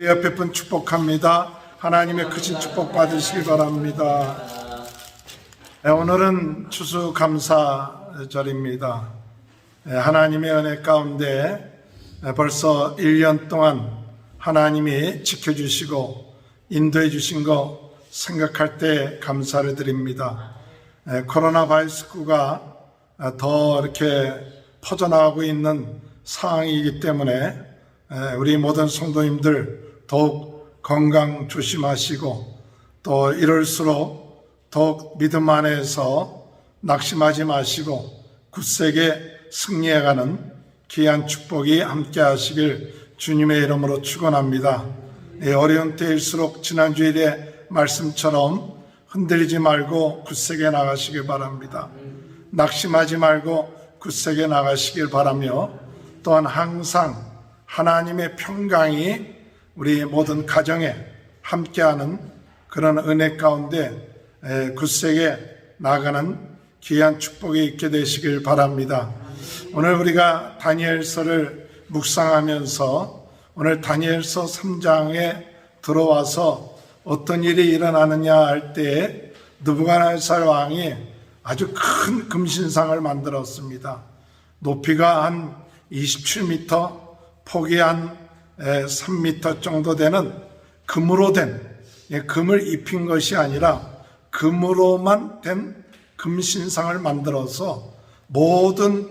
옆에 분 축복합니다. 하나님의 크신 축복 받으시기 바랍니다. 오늘은 추수감사절입니다. 하나님의 은혜 가운데 벌써 1년 동안 하나님이 지켜주시고 인도해 주신 거 생각할 때 감사를 드립니다. 코로나 바이러스가 더 이렇게 퍼져나가고 있는 상황이기 때문에 우리 모든 성도님들 더욱 건강 조심하시고 또 이럴수록 더욱 믿음 안에서 낙심하지 마시고 굳세게 승리해가는 귀한 축복이 함께 하시길 주님의 이름으로 축원합니다. 어려운 때일수록 지난주일의 말씀처럼 흔들리지 말고 굳세게 나가시길 바랍니다. 낙심하지 말고 굳세게 나가시길 바라며 또한 항상 하나님의 평강이 우리 모든 가정에 함께하는 그런 은혜 가운데 굳세게 나가는 귀한 축복이 있게 되시길 바랍니다. 오늘 우리가 다니엘서를 묵상하면서 오늘 다니엘서 3장에 들어와서 어떤 일이 일어나느냐 할 때에 느부갓네살 왕이 아주 큰 금신상을 만들었습니다. 높이가 한 27m, 폭이 한 3m 정도 되는 금으로 된, 금을 입힌 것이 아니라 금으로만 된 금신상을 만들어서 모든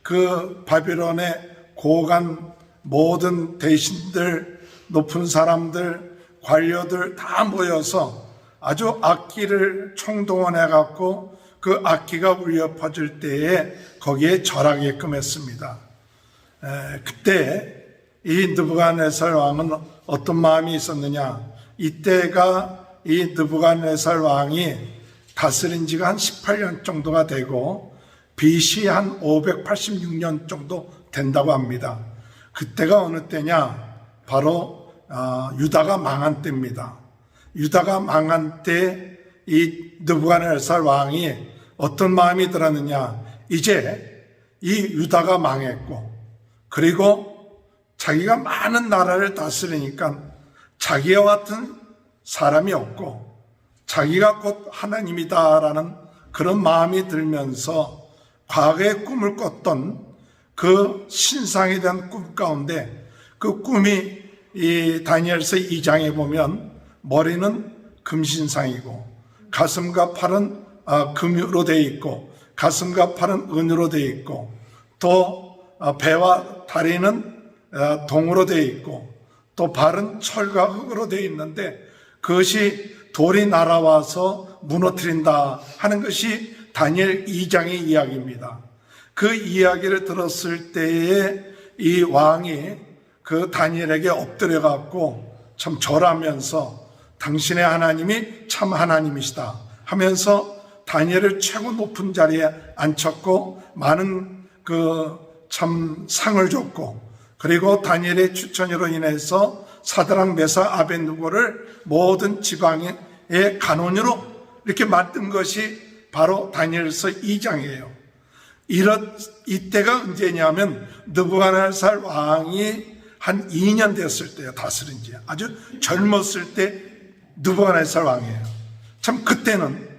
그 바빌론의 고관 모든 대신들, 높은 사람들, 관료들 다 모여서 아주 악기를 총동원해 갖고 그 악기가 울려 퍼질 때에 거기에 절하게끔 했습니다. 그때 이 느부갓네살 왕은 어떤 마음이 있었느냐? 이때가 이 느부갓네살 왕이 다스린 지가 한 18년 정도가 되고 BC 한 586년 정도 된다고 합니다. 그때가 어느 때냐? 바로 유다가 망한 때입니다. 유다가 망한 때 이 느부갓네살 왕이 어떤 마음이 들었느냐? 이제 이 유다가 망했고 그리고 자기가 많은 나라를 다스리니까 자기와 같은 사람이 없고 자기가 곧 하나님이다라는 그런 마음이 들면서 과거에 꿈을 꿨던 그 신상에 대한 꿈 가운데 그 꿈이 이 다니엘서 2장에 보면 머리는 금신상이고 가슴과 팔은 금으로 되어 있고 가슴과 팔은 은으로 되어 있고 또 배와 다리는 동으로 되어 있고 또 발은 철과 흙으로 되어 있는데 그것이 돌이 날아와서 무너뜨린다 하는 것이 다니엘 2장의 이야기입니다. 그 이야기를 들었을 때에 이 왕이 그 다니엘에게 엎드려 갖고 참 절하면서 당신의 하나님이 참 하나님이시다 하면서 다니엘을 최고 높은 자리에 앉혔고 많은 그 참 상을 줬고 그리고 다니엘의 추천으로 인해서 사드락 메삭 아벳느고를 모든 지방의 간원으로 이렇게 만든 것이 바로 다니엘서 2장이에요. 이때가 언제냐면 느부갓네살 왕이 한 2년 됐을 때요. 다스린 지 아주 젊었을 때 느부갓네살 왕이에요. 참 그때는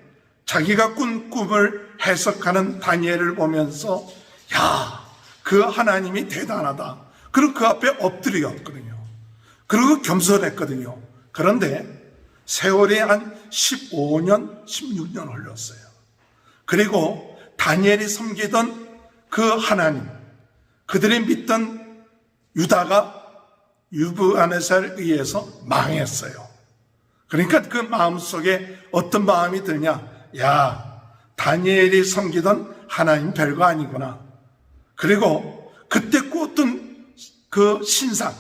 자기가 꾼 꿈을 해석하는 다니엘을 보면서 야, 그 하나님이 대단하다. 그리고 그 앞에 엎드렸거든요. 그리고 겸손했거든요. 그런데 세월이 한 15년, 16년 흘렀어요. 그리고 다니엘이 섬기던 그 하나님, 그들이 믿던 유다가 느부갓네살에 의해서 망했어요. 그러니까 그 마음속에 어떤 마음이 드냐? 야, 다니엘이 섬기던 하나님 별거 아니구나. 그리고 그때 꿨던 그 신상,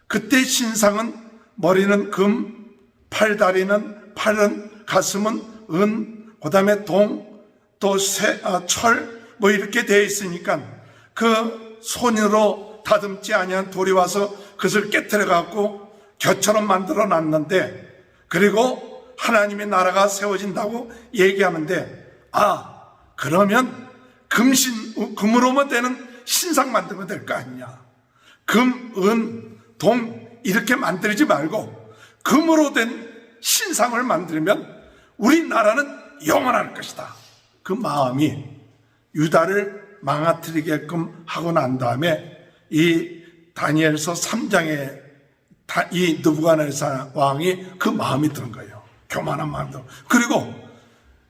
그때 신상은 머리는 금, 팔다리는 팔은, 가슴은 은, 그 다음에 동, 또 철, 뭐 이렇게 되어 있으니까 그 손으로 다듬지 아니한 돌이 와서 그것을 깨트려 갖고 겨처럼 만들어 놨는데 그리고 하나님의 나라가 세워진다고 얘기하는데 그러면 금으로만 되는 신상 만들면 될 거 아니냐. 금, 은, 동 이렇게 만들지 말고 금으로 된 신상을 만들면 우리나라는 영원할 것이다. 그 마음이 유다를 망가뜨리게끔 하고 난 다음에 이 다니엘서 3장에 이 느부갓네살 왕이 그 마음이 드는 거예요. 교만한 마음도. 그리고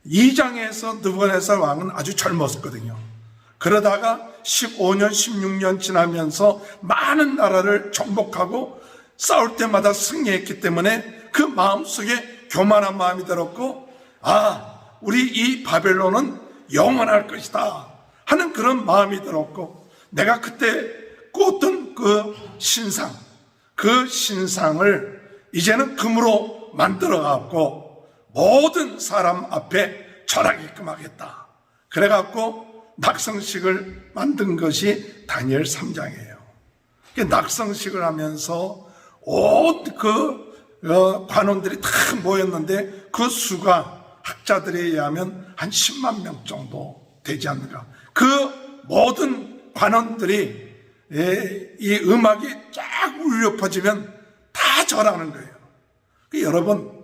2장에서 느부갓네살 왕은 아주 젊었거든요. 그러다가 15년, 16년 지나면서 많은 나라를 정복하고 싸울 때마다 승리했기 때문에 그 마음속에 교만한 마음이 들었고, 우리 이 바벨론은 영원할 것이다 하는 그런 마음이 들었고, 내가 그때 꽂던 그 신상을 이제는 금으로 만들어 갖고 모든 사람 앞에 절하게끔 하겠다. 그래 갖고 낙성식을 만든 것이 다니엘 3장이에요. 낙성식을 하면서 온 관원들이 다 모였는데 그 수가 학자들에 의하면 한 10만 명 정도 되지 않는가. 그 모든 관원들이 이 음악이 쫙 울려 퍼지면 다 절하는 거예요. 여러분,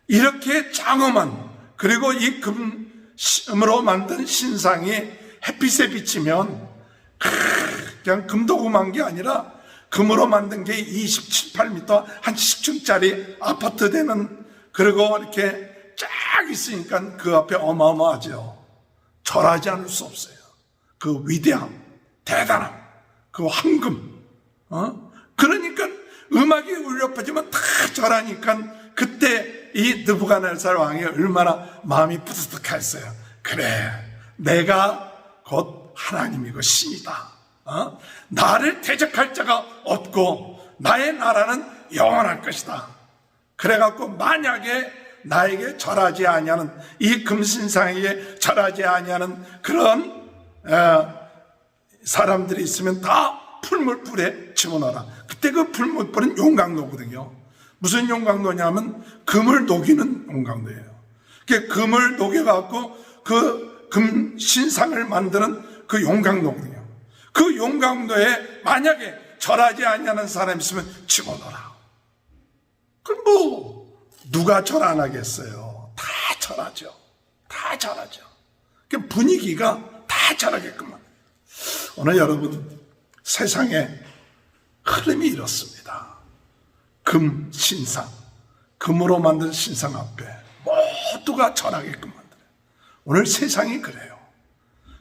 이렇게 장엄한, 그리고 이 금으로 만든 신상이 햇빛에 비치면 그냥 금도금한 게 아니라 금으로 만든 게 27, 8m 한 10층짜리 아파트 되는, 그리고 이렇게 쫙 있으니까 그 앞에 어마어마하죠. 절하지 않을 수 없어요. 그 위대함, 대단함, 그 황금. 그러니까 음악이 울려 퍼지면 다 절하니까 그때 이 느부갓네살 왕이 얼마나 마음이 뿌듯했어요. 그래, 내가 곧 하나님이고 신이다. 나를 대적할 자가 없고 나의 나라는 영원할 것이다. 그래갖고 만약에 나에게 절하지 아니하는, 이 금신상에게 절하지 아니하는 그런 사람들이 있으면 다 풀물불에 집어넣어라. 그때 그 풀물불은 용광로거든요. 무슨 용광로냐면 금을 녹이는 용광로예요. 금을 녹여갖고 그 금 신상을 만드는 그 용광로거든요. 그 용광로에 만약에 절하지 아니하는 사람이 있으면 집어넣어라. 그럼 뭐 누가 절 안 하겠어요? 다 절하죠. 다 절하죠. 분위기가 다 절하게끔만. 오늘 여러분, 세상에 흐름이 이렇습니다. 금 신상, 금으로 만든 신상 앞에 모두가 절하게끔 만들어요. 오늘 세상이 그래요.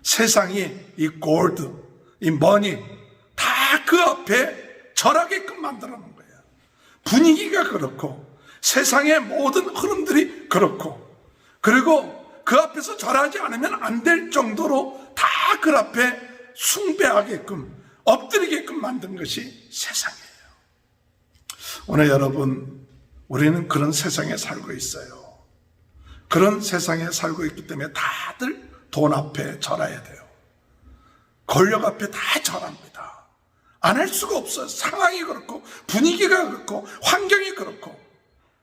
세상이 이 골드, 이 머니 다 그 앞에 절하게끔 만들어 놓은 거예요. 분위기가 그렇고 세상의 모든 흐름들이 그렇고, 그리고 그 앞에서 절하지 않으면 안 될 정도로 다 그 앞에 숭배하게끔, 엎드리게끔 만든 것이 세상이에요. 오늘 여러분, 우리는 그런 세상에 살고 있어요. 그런 세상에 살고 있기 때문에 다들 돈 앞에 절해야 돼요. 권력 앞에 다 절합니다. 안 할 수가 없어요. 상황이 그렇고 분위기가 그렇고 환경이 그렇고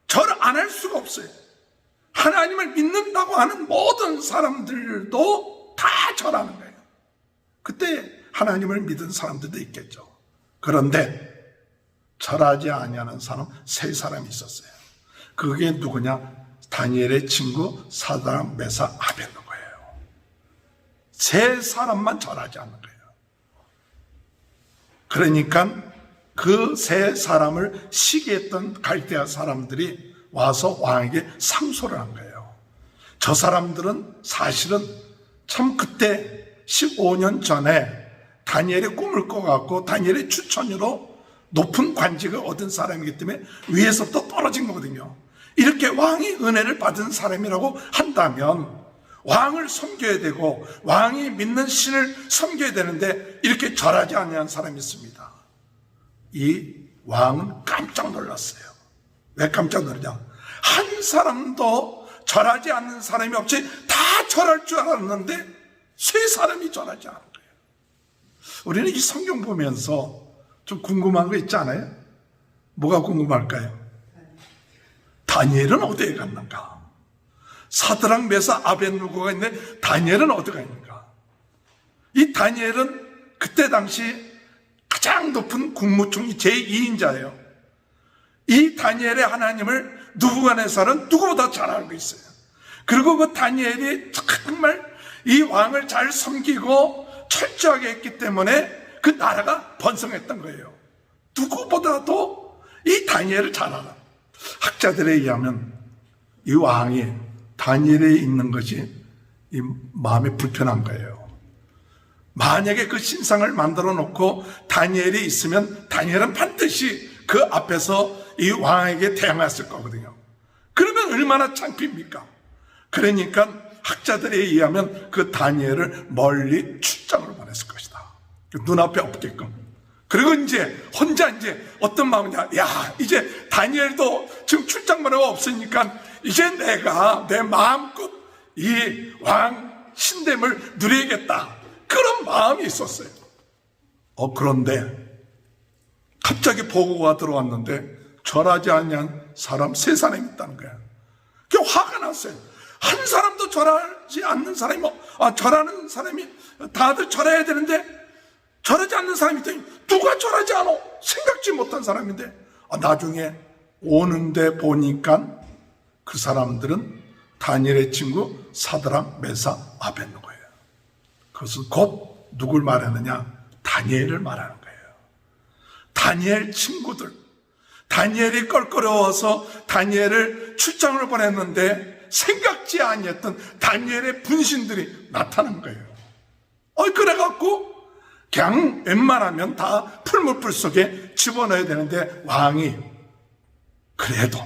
절 안 할 수가 없어요. 하나님을 믿는다고 하는 모든 사람들도 다 절하는 거예요. 그때 하나님을 믿은 사람들도 있겠죠. 그런데 절하지 아니하는 사람 세 사람이 있었어요. 그게 누구냐? 다니엘의 친구 사드락, 메삭, 아벳느고예요. 세 사람만 절하지 않는 거예요. 그러니까 그 세 사람을 시기했던 갈대아 사람들이 와서 왕에게 상소를 한 거예요. 저 사람들은 사실은 참 그때 15년 전에 다니엘의 꿈을 꿔갖고 다니엘의 추천으로 높은 관직을 얻은 사람이기 때문에 위에서부터 떨어진 거거든요. 이렇게 왕이 은혜를 받은 사람이라고 한다면 왕을 섬겨야 되고 왕이 믿는 신을 섬겨야 되는데 이렇게 절하지 않는 사람이 있습니다. 이 왕은 깜짝 놀랐어요. 왜 깜짝 놀라냐? 한 사람도 절하지 않는 사람이 없이 다 절할 줄 알았는데 세 사람이 절하지 않은 거예요. 우리는 이 성경 보면서 좀 궁금한 거 있지 않아요? 뭐가 궁금할까요? 다니엘은 어디에 갔는가? 사드락, 메삭, 아벳느고가 있는데 다니엘은 어디가 있는가? 이 다니엘은 그때 당시 가장 높은 국무총리 제2인자예요. 이 다니엘의 하나님을 느부갓네살은 누구보다 잘 알고 있어요. 그리고 그 다니엘이 정말 이 왕을 잘 섬기고 철저하게 했기 때문에 그 나라가 번성했던 거예요. 누구보다도 이 다니엘을 잘 알아. 학자들에 의하면 이 왕이 다니엘에 있는 것이 이 마음에 불편한 거예요. 만약에 그 신상을 만들어 놓고 다니엘이 있으면 다니엘은 반드시 그 앞에서 이 왕에게 대항했을 거거든요. 그러면 얼마나 창피입니까? 그러니까 학자들에 의하면 그 다니엘을 멀리 출장을 보냈을 것이다. 눈앞에 없게끔. 그리고 이제 혼자 어떤 마음이냐. 야, 이제 다니엘도 지금 출장 보내고 없으니까 이제 내가 내 마음껏 이 왕 신됨을 누리겠다. 그런 마음이 있었어요. 그런데 갑자기 보고가 들어왔는데 절하지 않는 사람 3사람이 있다는 거야. 그게 화가 났어요. 한 사람도 절하지 않는 사람이 절하는 사람이 다들 절해야 되는데 절하지 않는 사람이 있더니 누가 절하지 않아? 생각지 못한 사람인데 나중에 오는데 보니까 그 사람들은 다니엘의 친구 사드락, 메삭, 아벳느고예요. 그것은 곧 누굴 말하느냐? 다니엘을 말하는 거예요. 다니엘 친구들, 다니엘이 껄끄러워서 다니엘을 출장을 보냈는데 생각지 아니했던 다니엘의 분신들이 나타난 거예요. 그래갖고 그냥 웬만하면 다 풀무불 속에 집어넣어야 되는데 왕이 그래도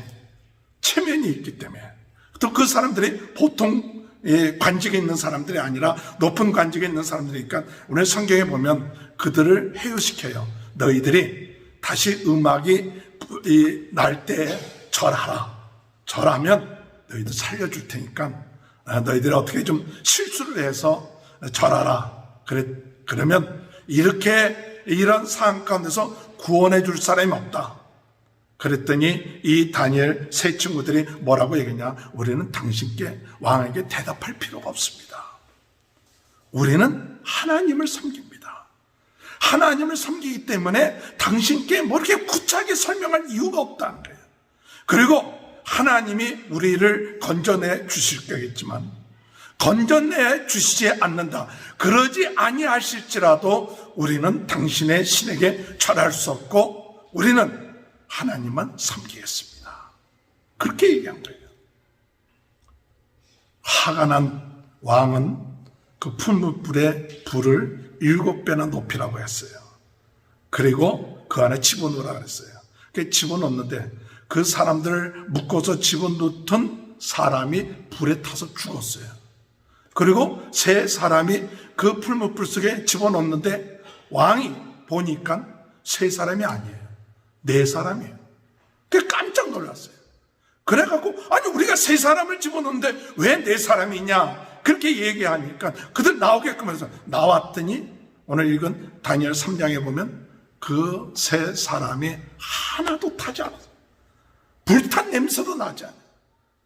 체면이 있기 때문에 또 그 사람들이 보통 관직에 있는 사람들이 아니라 높은 관직에 있는 사람들이니까 오늘 성경에 보면 그들을 회유시켜요. 너희들이 다시 음악이 날 때 절하라. 절하면 너희들 살려줄 테니까 너희들이 어떻게 좀 실수를 해서 절하라. 그러면 이런 상황 가운데서 구원해 줄 사람이 없다. 그랬더니 이 다니엘 3 친구들이 뭐라고 얘기했냐? 우리는 당신께 왕에게 대답할 필요가 없습니다. 우리는 하나님을 섬깁니다. 하나님을 섬기기 때문에 당신께 뭐 이렇게 구차하게 설명할 이유가 없다는 거예요. 그리고 하나님이 우리를 건져내 주실 거겠지만 건져내 주시지 않는다. 그러지 아니하실지라도 우리는 당신의 신에게 절할 수 없고 우리는 하나님만 섬기겠습니다. 그렇게 얘기한 거예요. 화가 난 왕은 그 풀무불에 불을 7배나 높이라고 했어요. 그리고 그 안에 집어넣으라 그랬어요. 그 집어넣는데 그 사람들을 묶어서 집어넣던 사람이 불에 타서 죽었어요. 그리고 3사람이 그 풀무불 속에 집어넣는데 왕이 보니까 3사람이 아니에요. 4사람이에요. 그게 깜짝 놀랐어요. 그래갖고 아니 우리가 3사람을 집어넣는데 왜 4사람이 있냐 그렇게 얘기하니까 그들 나오게끔 해서 나왔더니 오늘 읽은 다니엘 3장에 보면 그 3사람이 하나도 타지 않았어요. 불탄 냄새도 나지 않아요.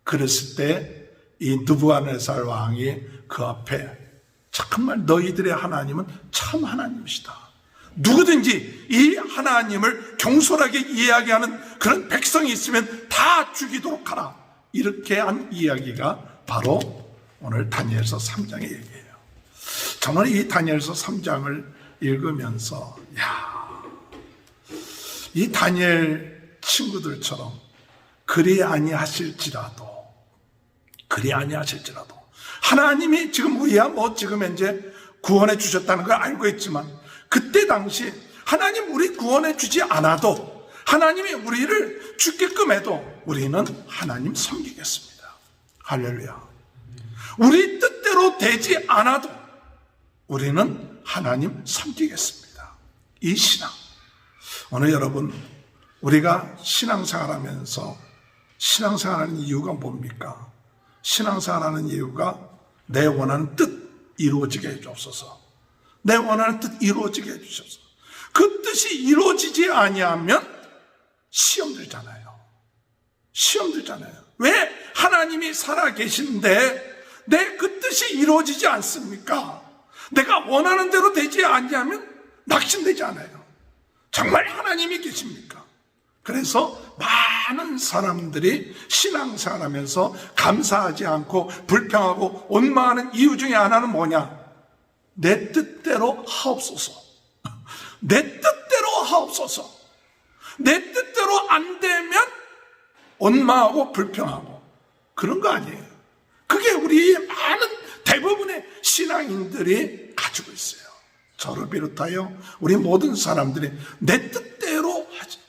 그랬을 때 이 느부갓네살 왕이 그 앞에 정말 너희들의 하나님은 참 하나님이시다. 누구든지 이 하나님을 경솔하게 이야기하는 그런 백성이 있으면 다 죽이도록 하라. 이렇게 한 이야기가 바로 오늘 다니엘서 3장의 얘기예요. 저는 이 다니엘서 3장을 읽으면서 이 다니엘 친구들처럼 그리 아니하실지라도 하나님이 지금 우리야 지금 이제 구원해 주셨다는 걸 알고 있지만 그때 당시 하나님 우리 구원해 주지 않아도 하나님이 우리를 죽게끔 해도 우리는 하나님 섬기겠습니다. 할렐루야. 우리 뜻대로 되지 않아도 우리는 하나님 섬기겠습니다. 이 신앙. 오늘 여러분 우리가 신앙생활하면서 신앙생활하는 이유가 뭡니까? 신앙생활하는 이유가 내 원하는 뜻 이루어지게 해주옵소서. 내 원하는 뜻 이루어지게 해주셔서 그 뜻이 이루어지지 아니하면 시험 들잖아요. 왜 하나님이 살아계신데 내 그 뜻이 이루어지지 않습니까? 내가 원하는 대로 되지 않냐면 낙심되지 않아요. 정말 하나님이 계십니까? 그래서 많은 사람들이 신앙생활하면서 감사하지 않고 불평하고 원망하는 이유 중에 하나는 뭐냐? 내 뜻대로 하옵소서. 내 뜻대로 하옵소서. 내 뜻대로 안 되면 원망하고 불평하고 그런 거 아니에요. 그게 우리 많은 대부분의 신앙인들이 가지고 있어요. 저를 비롯하여 우리 모든 사람들이 내 뜻대로 하지.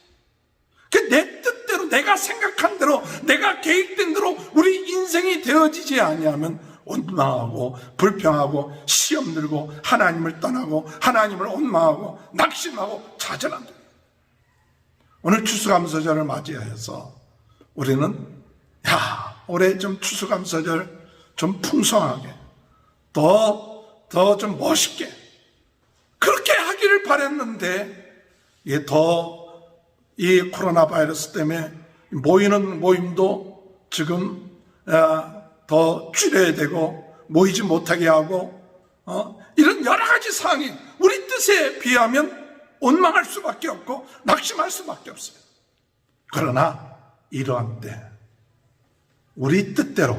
내 뜻대로 내가 생각한 대로 내가 계획된 대로 우리 인생이 되어지지 아니하면 원망하고 불평하고 시험 들고 하나님을 떠나고 하나님을 원망하고 낙심하고 좌절한다. 오늘 추수감사절을 맞이해서 우리는 올해 좀 추수감사절 좀 풍성하게 더 좀 멋있게 그렇게 하기를 바랬는데 이 코로나 바이러스 때문에 모이는 모임도 지금 더 줄여야 되고 모이지 못하게 하고 이런 여러 가지 상황이 우리 뜻에 비하면 원망할 수밖에 없고 낙심할 수밖에 없어요. 그러나 이러한 때 우리 뜻대로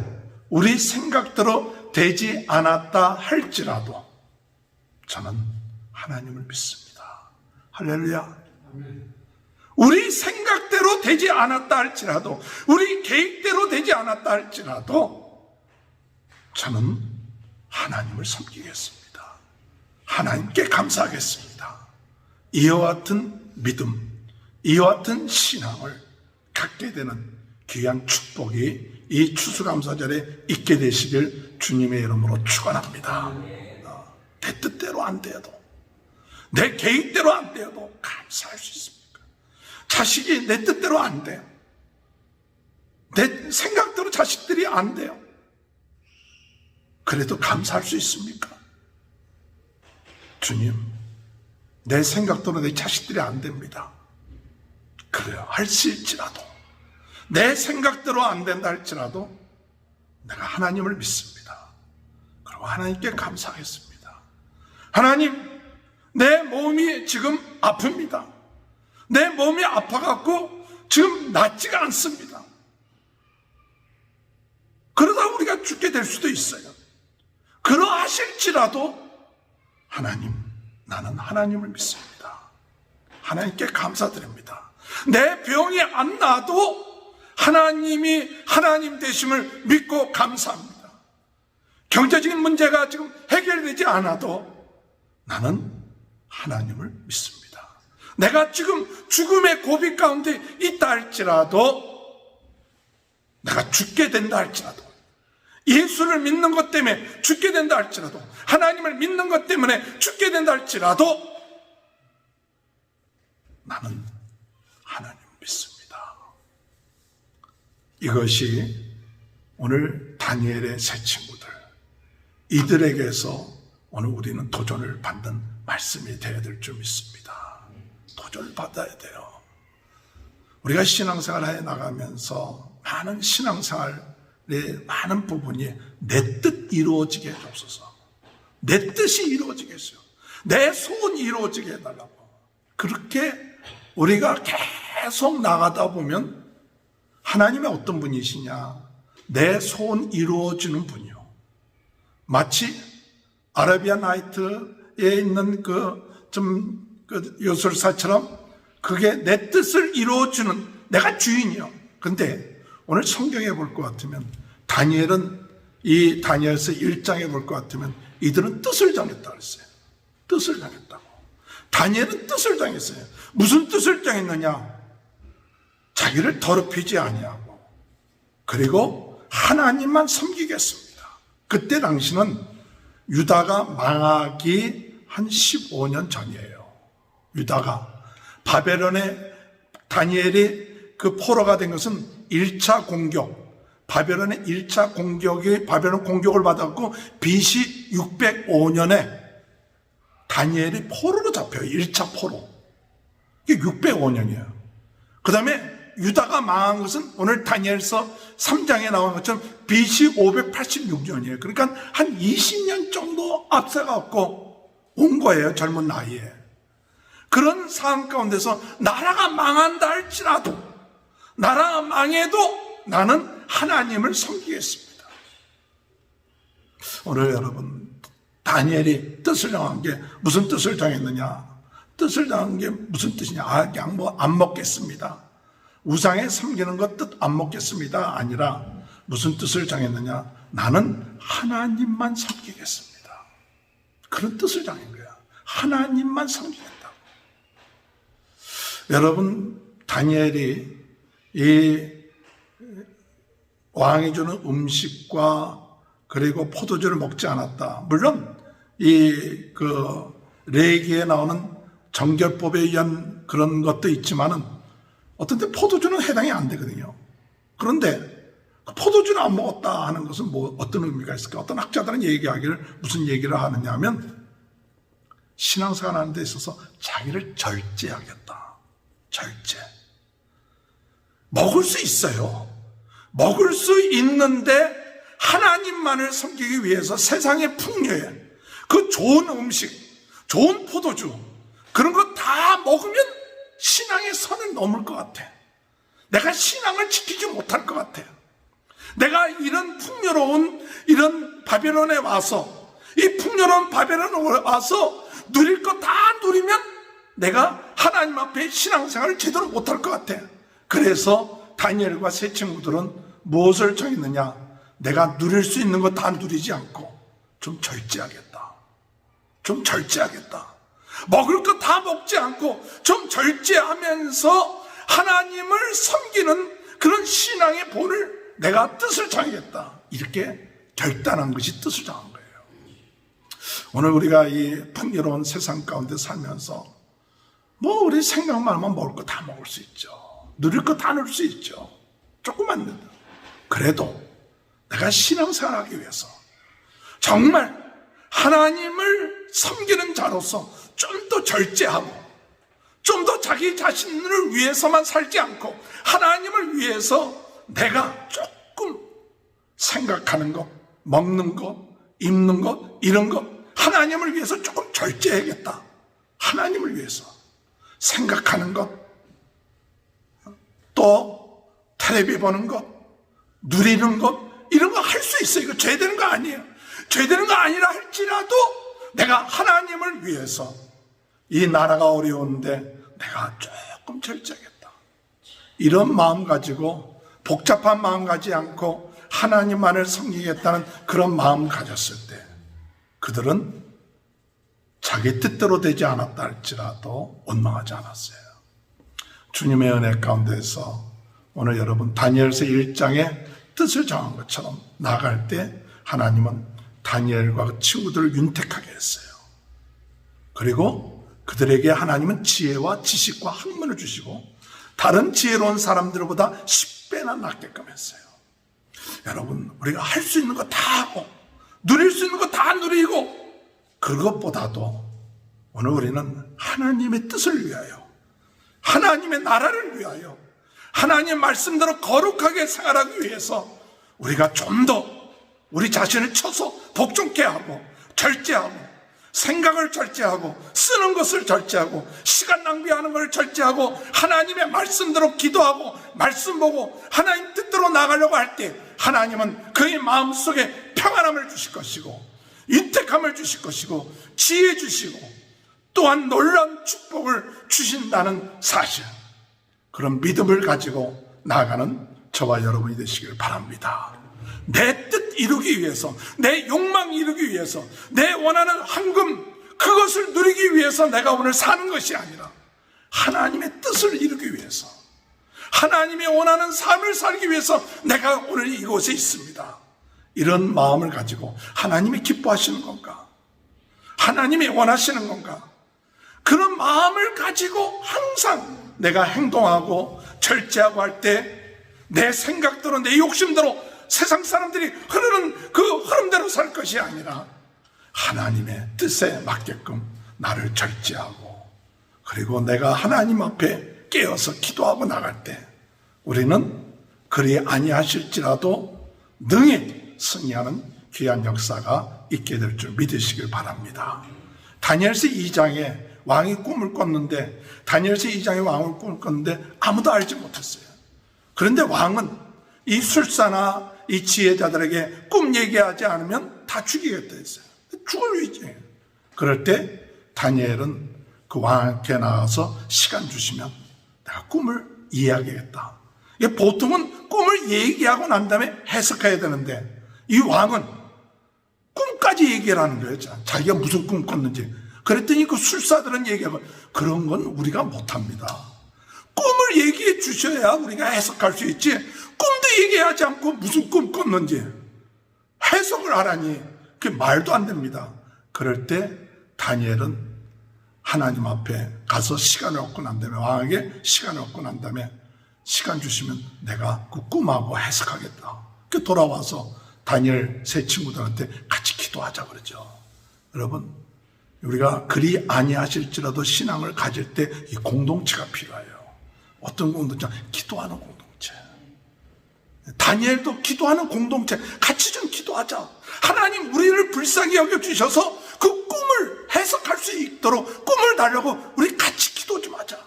우리 생각대로 되지 않았다 할지라도 저는 하나님을 믿습니다. 할렐루야. 우리 생각대로 되지 않았다 할지라도 우리 계획대로 되지 않았다 할지라도 저는 하나님을 섬기겠습니다. 하나님께 감사하겠습니다. 이와 같은 믿음, 이와 같은 신앙을 갖게 되는 귀한 축복이 이 추수감사절에 있게 되시길 주님의 이름으로 축원합니다. 내 뜻대로 안 되어도 내 계획대로 안 되어도 감사할 수 있습니까? 자식이 내 뜻대로 안 돼요. 내 생각대로 자식들이 안 돼요. 그래도 감사할 수 있습니까? 주님, 내 생각대로 내 자식들이 안 됩니다. 그래요. 할 수 있지라도 내 생각대로 안 된다 할지라도 내가 하나님을 믿습니다. 그리고 하나님께 감사하겠습니다. 하나님, 내 몸이 지금 아픕니다. 내 몸이 아파갖고 지금 낫지가 않습니다. 그러다 우리가 죽게 될 수도 있어요. 그러하실지라도 하나님, 나는 하나님을 믿습니다. 하나님께 감사드립니다. 내 병이 안 나도 하나님이 하나님 되심을 믿고 감사합니다. 경제적인 문제가 지금 해결되지 않아도 나는 하나님을 믿습니다. 내가 지금 죽음의 고비 가운데 있다 할지라도 내가 죽게 된다 할지라도 예수를 믿는 것 때문에 죽게 된다 할지라도 하나님을 믿는 것 때문에 죽게 된다 할지라도 나는 하나님 믿습니다. 이것이 오늘 다니엘의 세 친구들 이들에게서 오늘 우리는 도전을 받는 말씀이 되어야 될 줄 믿습니다. 도전을 받아야 돼요. 우리가 신앙생활에 나가면서 많은 신앙생활의 많은 부분이 내 뜻 이루어지게 해주옵소서. 내 뜻이 이루어지게 해주세요. 내 소원이 이루어지게 해달라고. 그렇게 우리가 계속 나가다 보면 하나님의 어떤 분이시냐, 내 소원 이루어지는 분이요. 마치 아라비안 나이트에 있는 그 요술사처럼 그게 내 뜻을 이루어주는 내가 주인이요. 근데 오늘 성경에 볼 것 같으면 다니엘은 이 다니엘서 1장에 볼 것 같으면 이들은 뜻을 정했다고 했어요. 뜻을 정했다고. 다니엘은 뜻을 정했어요. 무슨 뜻을 정했느냐? 자기를 더럽히지 아니하고 그리고 하나님만 섬기겠습니다. 그때 당시는 유다가 망하기 한 15년 전이에요. 유다가 바벨론에 다니엘이 그 포로가 된 것은 1차 공격, 바벨론의 1차 공격이 바벨론 공격을 받았고 BC 605년에 다니엘이 포로로 잡혀요. 1차 포로. 이게 605년이에요. 그 다음에 유다가 망한 것은 오늘 다니엘서 3장에 나온 것처럼 BC 586년이에요. 그러니까 한 20년 정도 앞서갖고 온 거예요. 젊은 나이에. 그런 상황 가운데서 나라가 망한다 할지라도, 나라가 망해도 나는 하나님을 섬기겠습니다. 오늘 여러분, 다니엘이 뜻을 정한 게 무슨 뜻을 정했느냐? 뜻을 정한 게 무슨 뜻이냐? 그냥 뭐 안 먹겠습니다, 우상에 섬기는 것 뜻 안 먹겠습니다 아니라 무슨 뜻을 정했느냐? 나는 하나님만 섬기겠습니다. 그런 뜻을 정한 거야. 하나님만 섬기겠다. 여러분, 다니엘이 이 왕이 주는 음식과 그리고 포도주를 먹지 않았다. 물론 레위기에 나오는 정결법에 의한 그런 것도 있지만은 어떤 때 포도주는 해당이 안 되거든요. 그런데 포도주를 안 먹었다 하는 것은 뭐 어떤 의미가 있을까? 어떤 학자들은 얘기하기를 무슨 얘기를 하느냐 하면 신앙생활 하는 데 있어서 자기를 절제하겠다. 절제. 먹을 수 있어요. 먹을 수 있는데 하나님만을 섬기기 위해서 세상의 풍요에 그 좋은 음식, 좋은 포도주 그런 거 다 먹으면 신앙의 선을 넘을 것 같아. 내가 신앙을 지키지 못할 것 같아. 내가 이런 풍요로운 이런 바벨론에 와서, 이 풍요로운 바벨론에 와서 누릴 거 다 누리면 내가 하나님 앞에 신앙생활을 제대로 못할 것 같아. 그래서 다니엘과 세 친구들은 무엇을 정했느냐? 내가 누릴 수 있는 거 다 누리지 않고 좀 절제하겠다. 좀 절제하겠다. 먹을 거 다 먹지 않고 좀 절제하면서 하나님을 섬기는 그런 신앙의 본을 내가 뜻을 정하겠다. 이렇게 결단한 것이 뜻을 정한 거예요. 오늘 우리가 이 풍요로운 세상 가운데 살면서 뭐 우리 생각만 하면 먹을 거 다 먹을 수 있죠. 누릴 거 다 누릴 수 있죠. 조금만 누려. 그래도 내가 신앙생활하기 위해서 정말 하나님을 섬기는 자로서 좀 더 절제하고 좀 더 자기 자신을 위해서만 살지 않고 하나님을 위해서 내가 조금 생각하는 것, 먹는 것, 입는 것, 이런 것 하나님을 위해서 조금 절제해야겠다. 하나님을 위해서 생각하는 것, 또 텔레비 보는 것, 누리는 것, 이런 거 할 수 있어요. 이거 죄되는 거 아니에요. 죄되는 거 아니라 할지라도 내가 하나님을 위해서 이 나라가 어려운데 내가 조금 절제하겠다. 이런 마음 가지고 복잡한 마음 가지 않고 하나님만을 섬기겠다는 그런 마음 가졌을 때 그들은 자기 뜻대로 되지 않았다 할지라도 원망하지 않았어요. 주님의 은혜 가운데서 오늘 여러분 다니엘서 1장에 뜻을 정한 것처럼 나아갈 때 하나님은 다니엘과 그 친구들을 윤택하게 했어요. 그리고 그들에게 하나님은 지혜와 지식과 학문을 주시고 다른 지혜로운 사람들보다 10배나 낫게끔 했어요. 여러분, 우리가 할 수 있는 거 다 하고 누릴 수 있는 거 다 누리고 그것보다도 오늘 우리는 하나님의 뜻을 위하여 하나님의 나라를 위하여 하나님의 말씀대로 거룩하게 생활하기 위해서 우리가 좀 더 우리 자신을 쳐서 복종케 하고 절제하고 생각을 절제하고 쓰는 것을 절제하고 시간 낭비하는 것을 절제하고 하나님의 말씀대로 기도하고 말씀 보고 하나님 뜻대로 나가려고 할 때 하나님은 그의 마음속에 평안함을 주실 것이고 윤택함을 주실 것이고 지혜 주시고 또한 놀라운 축복을 주신다는 사실, 그런 믿음을 가지고 나아가는 저와 여러분이 되시길 바랍니다. 내 뜻 이루기 위해서, 내 욕망 이루기 위해서, 내 원하는 황금 그것을 누리기 위해서 내가 오늘 사는 것이 아니라 하나님의 뜻을 이루기 위해서, 하나님이 원하는 삶을 살기 위해서 내가 오늘 이곳에 있습니다. 이런 마음을 가지고 하나님이 기뻐하시는 건가? 하나님이 원하시는 건가? 그런 마음을 가지고 항상 내가 행동하고 절제하고 할 때 내 생각대로 내 욕심대로 세상 사람들이 흐르는 그 흐름대로 살 것이 아니라 하나님의 뜻에 맞게끔 나를 절제하고 그리고 내가 하나님 앞에 깨어서 기도하고 나갈 때 우리는 그리 아니하실지라도 능히 승리하는 귀한 역사가 있게 될 줄 믿으시길 바랍니다. 다니엘서 2장에 왕이 꿈을 꿨는데, 다니엘서 2장에 왕을 꿈을 꿨는데 아무도 알지 못했어요. 그런데 왕은 이 술사나 이 지혜자들에게 꿈 얘기하지 않으면 다 죽이겠다 했어요. 죽을 위기예요. 그럴 때 다니엘은 그 왕한테 나가서 시간 주시면 내가 꿈을 이해하겠다. 보통은 꿈을 얘기하고 난 다음에 해석해야 되는데 이 왕은 꿈까지 얘기를 하는 거예요. 자기가 무슨 꿈 꿨는지. 그랬더니 그 술사들은 얘기하고, 그런 건 우리가 못합니다. 꿈을 얘기해 주셔야 우리가 해석할 수 있지, 꿈도 얘기하지 않고 무슨 꿈 꿨는지 해석을 하라니 그게 말도 안 됩니다. 그럴 때 다니엘은 하나님 앞에 가서 시간을 얻고 난 다음에, 왕에게 시간을 얻고 난 다음에 시간 주시면 내가 그 꿈하고 해석하겠다. 그 돌아와서 다니엘 세 친구들한테 같이 기도하자 그러죠. 여러분, 우리가 그리 아니하실지라도 신앙을 가질 때 이 공동체가 필요해요. 어떤 공동체? 기도하는 공동체. 다니엘도 기도하는 공동체. 같이 좀 기도하자. 하나님 우리를 불쌍히 여겨주셔서 그 꿈을 해석할 수 있도록 꿈을 달라고 우리 같이 기도 좀 하자.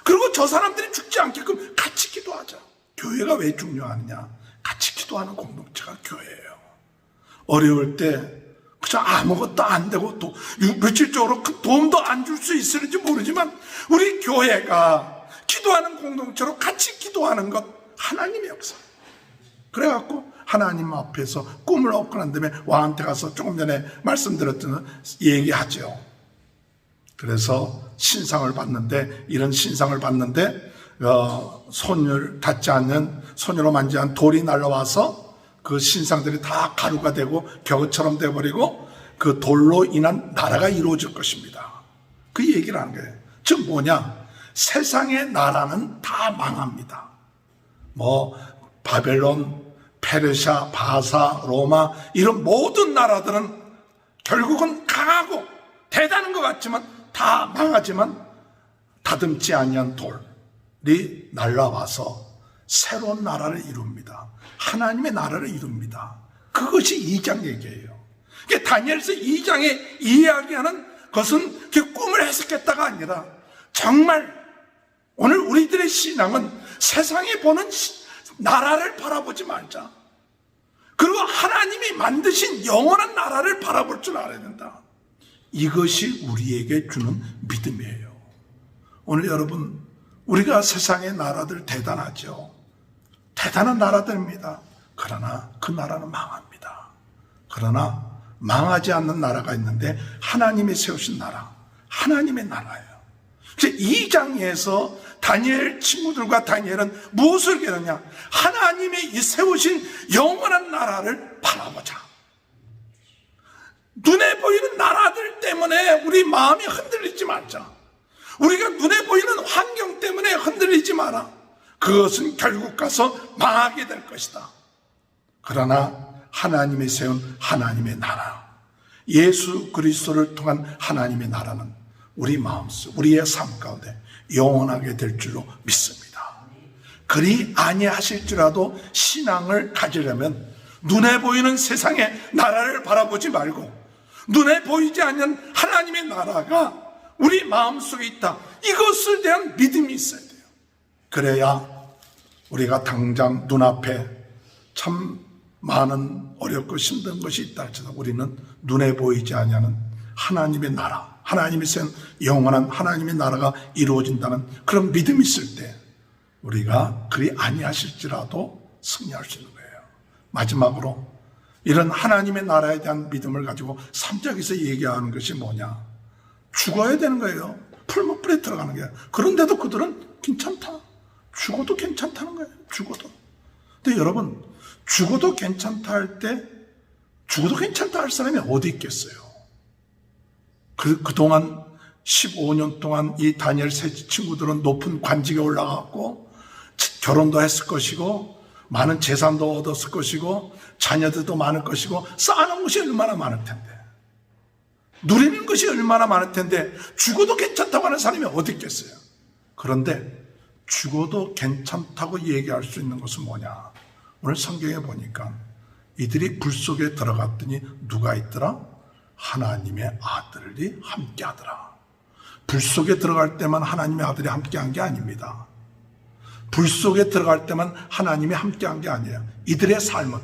그리고 저 사람들이 죽지 않게끔 같이 기도하자. 교회가 왜 중요하느냐? 같이 기도하는 공동체가 교회예요. 어려울 때 그저 아무것도 안 되고 또 물질적으로 그 도움도 안 줄 수 있을지 모르지만 우리 교회가 기도하는 공동체로 같이 기도하는 것 하나님의 역사. 그래갖고 하나님 앞에서 꿈을 얻고 난 다음에 왕한테 가서 조금 전에 말씀드렸던 얘기하죠. 그래서 신상을 봤는데, 이런 신상을 봤는데 손을 닿지 않는, 손으로 만지 않은 돌이 날라와서 그 신상들이 다 가루가 되고 벼처럼 되어버리고 그 돌로 인한 나라가 이루어질 것입니다. 그 얘기를 하는 거예요. 즉 뭐냐? 세상의 나라는 다 망합니다. 바벨론, 페르시아, 바사, 로마 이런 모든 나라들은 결국은 강하고 대단한 것 같지만 다 망하지만 다듬지 아니한 돌이 날라와서 새로운 나라를 이룹니다. 하나님의 나라를 이룹니다. 그것이 2장 얘기예요. 그러니까 다니엘서 2장에 이야기하는 것은 그 꿈을 해석했다가 아니라 정말 오늘 우리들의 신앙은 세상에 보는 나라를 바라보지 말자. 그리고 하나님이 만드신 영원한 나라를 바라볼 줄 알아야 된다. 이것이 우리에게 주는 믿음이에요. 오늘 여러분, 우리가 세상의 나라들 대단하죠. 대단한 나라들입니다. 그러나 그 나라는 망합니다. 그러나 망하지 않는 나라가 있는데 하나님이 세우신 나라, 하나님의 나라예요. 그래서 2장에서 다니엘 친구들과 다니엘은 무엇을 깨닫냐? 하나님이 세우신 영원한 나라를 바라보자. 눈에 보이는 나라들 때문에 우리 마음이 흔들리지 말자. 우리가 눈에 보이는 환경 때문에 흔들리지 마라. 그것은 결국 가서 망하게 될 것이다. 그러나 하나님이 세운 하나님의 나라, 예수 그리스도를 통한 하나님의 나라는 우리 마음속, 우리의 삶 가운데 영원하게 될 줄로 믿습니다. 그리 아니하실지라도 신앙을 가지려면 눈에 보이는 세상의 나라를 바라보지 말고 눈에 보이지 않는 하나님의 나라가 우리 마음속에 있다. 이것을 대한 믿음이 있어야 돼요. 그래야 우리가 당장 눈앞에 참 많은 어렵고 힘든 것이 있다 할지라도 우리는 눈에 보이지 않는 하나님의 나라, 하나님이 세운 영원한 하나님의 나라가 이루어진다는 그런 믿음이 있을 때 우리가 그리 아니하실지라도 승리할 수 있는 거예요. 마지막으로 이런 하나님의 나라에 대한 믿음을 가지고 3장에서 얘기하는 것이 뭐냐? 죽어야 되는 거예요. 풀무불에 들어가는 거예요. 그런데도 그들은 괜찮다. 죽어도 괜찮다는 거예요. 죽어도. 근데 여러분, 죽어도 괜찮다 할 때 죽어도 괜찮다 할 사람이 어디 있겠어요? 그동안 15년 동안 이 다니엘 세 친구들은 높은 관직에 올라갔고 결혼도 했을 것이고 많은 재산도 얻었을 것이고 자녀들도 많을 것이고 쌓아놓은 것이 얼마나 많을 텐데, 누리는 것이 얼마나 많을 텐데 죽어도 괜찮다고 하는 사람이 어디 있겠어요? 그런데 죽어도 괜찮다고 얘기할 수 있는 것은 뭐냐? 오늘 성경에 보니까 이들이 불 속에 들어갔더니 누가 있더라? 하나님의 아들이 함께 하더라. 불 속에 들어갈 때만 하나님의 아들이 함께한 게 아닙니다. 불 속에 들어갈 때만 하나님이 함께한 게 아니에요. 이들의 삶은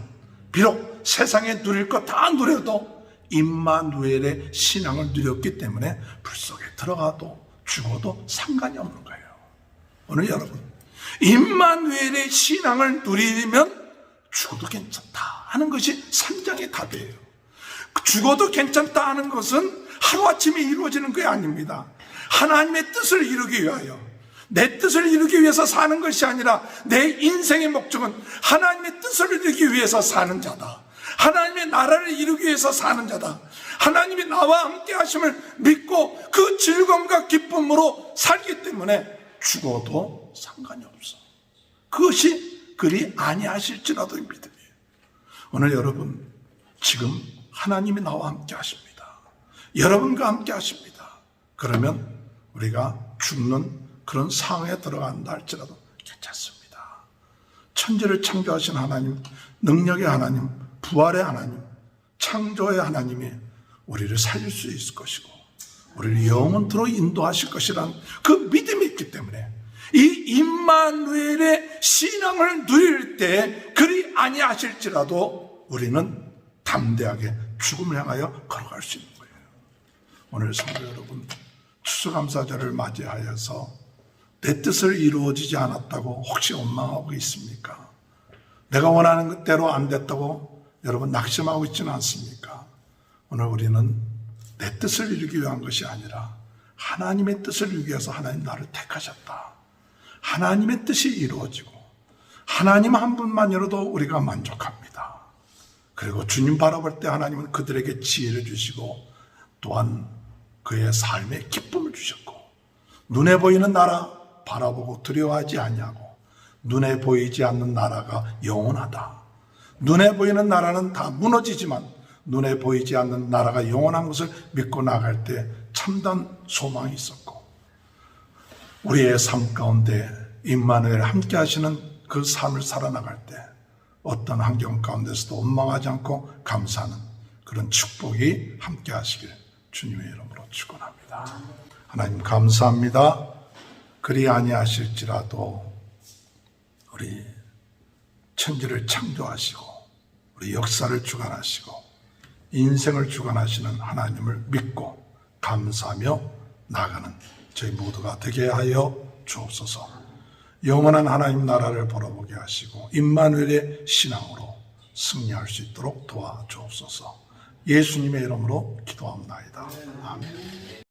비록 세상에 누릴 것 다 누려도 임마누엘의 신앙을 누렸기 때문에 불 속에 들어가도 죽어도 상관이 없는 거예요. 오늘 여러분, 임마누엘의 신앙을 누리면 죽어도 괜찮다 하는 것이 산장의 답이에요. 죽어도 괜찮다 하는 것은 하루아침에 이루어지는 게 아닙니다. 하나님의 뜻을 이루기 위하여, 내 뜻을 이루기 위해서 사는 것이 아니라 내 인생의 목적은 하나님의 뜻을 이루기 위해서 사는 자다. 하나님의 나라를 이루기 위해서 사는 자다. 하나님이 나와 함께 하심을 믿고 그 즐거움과 기쁨으로 살기 때문에 죽어도 상관이 없어. 그것이 그리 아니하실지라도 믿음이에요. 오늘 여러분, 지금 하나님이 나와 함께 하십니다. 여러분과 함께 하십니다. 그러면 우리가 죽는 그런 상황에 들어간다 할지라도 괜찮습니다. 천지를 창조하신 하나님, 능력의 하나님, 부활의 하나님, 창조의 하나님이 우리를 살릴 수 있을 것이고 우리를 영원토록 인도하실 것이라는 그 믿음이 있기 때문에 이 임마누엘의 신앙을 누릴 때 그리 아니하실지라도 우리는 담대하게 죽음을 향하여 걸어갈 수 있는 거예요. 오늘 성도 여러분, 추수감사절을 맞이하여서 내 뜻을 이루어지지 않았다고 혹시 원망하고 있습니까? 내가 원하는 대로 안 됐다고 여러분 낙심하고 있지는 않습니까? 오늘 우리는 내 뜻을 이루기 위한 것이 아니라 하나님의 뜻을 이루기 위해서 하나님 나를 택하셨다. 하나님의 뜻이 이루어지고 하나님 한 분만으로도 우리가 만족합니다. 그리고 주님 바라볼 때 하나님은 그들에게 지혜를 주시고 또한 그의 삶에 기쁨을 주셨고 눈에 보이는 나라 바라보고 두려워하지 아니하고 눈에 보이지 않는 나라가 영원하다. 눈에 보이는 나라는 다 무너지지만 눈에 보이지 않는 나라가 영원한 것을 믿고 나갈 때 참된 소망이 있었고 우리의 삶 가운데 임마누엘 함께 하시는 그 삶을 살아나갈 때 어떤 환경 가운데서도 원망하지 않고 감사하는 그런 축복이 함께 하시길 주님의 이름으로 축원합니다. 하나님 감사합니다. 그리 아니하실지라도 우리 천지를 창조하시고 우리 역사를 주관하시고 인생을 주관하시는 하나님을 믿고 감사하며 나가는 저희 모두가 되게 하여 주옵소서. 영원한 하나님 나라를 바라보게 하시고 임마누엘의 신앙으로 승리할 수 있도록 도와주옵소서. 예수님의 이름으로 기도합니다. 아멘.